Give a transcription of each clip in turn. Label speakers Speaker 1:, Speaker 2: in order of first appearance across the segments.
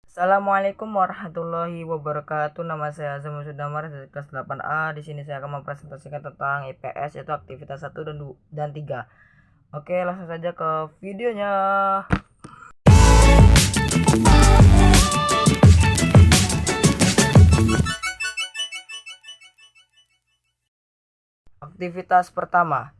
Speaker 1: Assalamualaikum warahmatullahi wabarakatuh. Nama saya Azam Sudamar dari kelas 8A. Di sini saya akan mempresentasikan tentang IPS, yaitu aktivitas 1 dan 3. Oke, langsung saja ke videonya. Aktivitas pertama,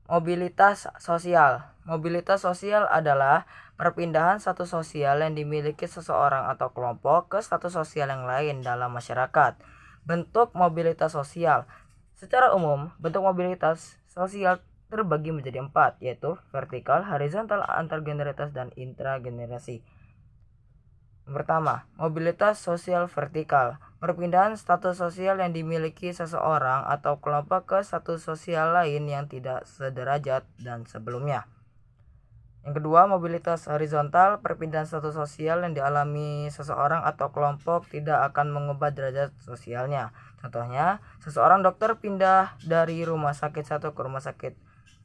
Speaker 1: mobilitas sosial. Mobilitas sosial adalah perpindahan status sosial yang dimiliki seseorang atau kelompok ke status sosial yang lain dalam masyarakat. Bentuk mobilitas sosial. Secara umum, bentuk mobilitas sosial terbagi menjadi 4, yaitu vertikal, horizontal, antargeneralitas, dan intragenerasi. Pertama, mobilitas sosial vertikal. Perpindahan status sosial yang dimiliki seseorang atau kelompok ke status sosial lain yang tidak sederajat dan sebelumnya. Yang kedua, mobilitas horizontal. Perpindahan status sosial yang dialami seseorang atau kelompok tidak akan mengubah derajat sosialnya. Contohnya, seseorang dokter pindah dari rumah sakit satu ke rumah sakit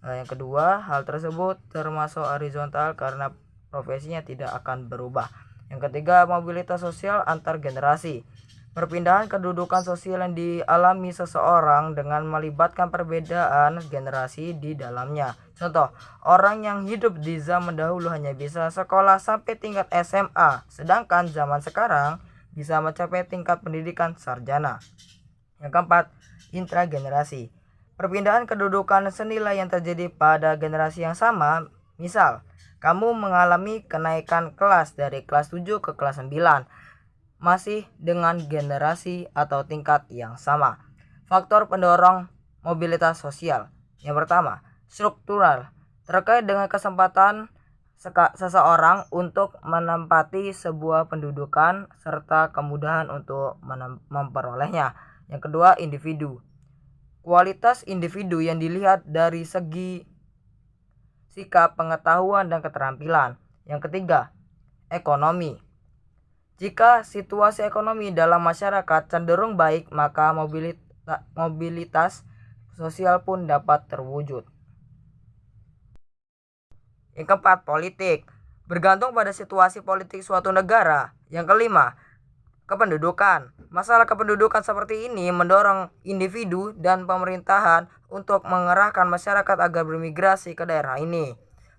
Speaker 1: yang kedua. Hal tersebut termasuk horizontal karena profesinya tidak akan berubah. Yang ketiga, mobilitas sosial antar generasi. Perpindahan kedudukan sosial yang dialami seseorang dengan melibatkan perbedaan generasi di dalamnya. Contoh, orang yang hidup di zaman dahulu hanya bisa sekolah sampai tingkat SMA, sedangkan zaman sekarang bisa mencapai tingkat pendidikan sarjana. Yang keempat, intragenerasi. Perpindahan kedudukan senilai yang terjadi pada generasi yang sama. Misal, kamu mengalami kenaikan kelas dari kelas 7 ke kelas 9, masih dengan generasi atau tingkat yang sama. Faktor pendorong mobilitas sosial. Yang pertama, struktural. Terkait dengan kesempatan seseorang untuk menempati sebuah pendudukan serta kemudahan untuk memperolehnya. Yang kedua, individu. Kualitas individu yang dilihat dari segi sikap, pengetahuan, dan keterampilan. Yang ketiga, ekonomi. Jika situasi ekonomi dalam masyarakat cenderung baik, maka mobilitas sosial pun dapat terwujud. Yang keempat, politik. Bergantung pada situasi politik suatu negara. Yang kelima, kependudukan. Masalah kependudukan seperti ini mendorong individu dan pemerintahan untuk mengerahkan masyarakat agar bermigrasi ke daerah ini.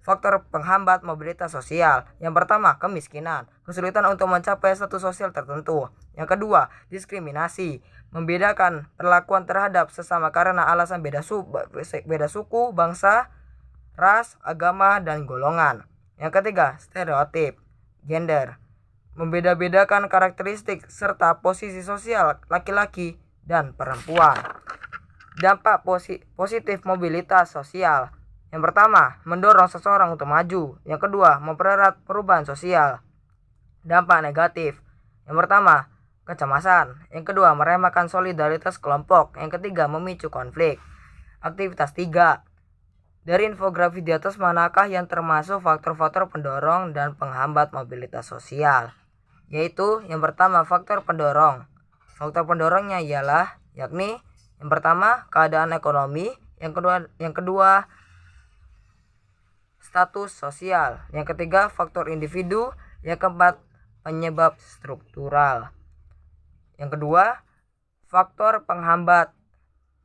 Speaker 1: Faktor penghambat mobilitas sosial. Yang pertama, kemiskinan. Kesulitan untuk mencapai status sosial tertentu. Yang kedua, diskriminasi. Membedakan perlakuan terhadap sesama karena alasan beda suku, bangsa, ras, agama, dan golongan. Yang ketiga, stereotip. Gender. Membeda-bedakan karakteristik serta posisi sosial laki-laki dan perempuan. Dampak positif mobilitas sosial. Yang pertama, mendorong seseorang untuk maju. Yang kedua, mempererat perubahan sosial. Dampak negatif. Yang pertama, kecemasan. Yang kedua, meremehkan solidaritas kelompok. Yang ketiga, memicu konflik. Aktivitas 3. Dari infografi di atas, manakah yang termasuk faktor-faktor pendorong dan penghambat mobilitas sosial? Yaitu yang pertama, faktor pendorong. Faktor pendorongnya ialah yakni yang pertama, keadaan ekonomi, yang kedua status sosial, yang ketiga faktor individu, yang keempat penyebab struktural. Yang kedua, faktor penghambat.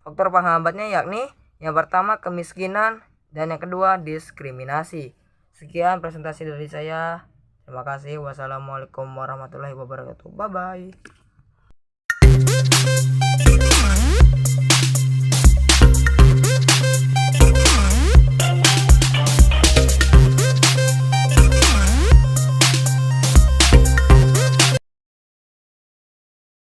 Speaker 1: Faktor penghambatnya yakni yang pertama kemiskinan dan yang kedua diskriminasi. Sekian presentasi dari saya. Terima kasih. Wassalamualaikum warahmatullahi wabarakatuh. Bye bye.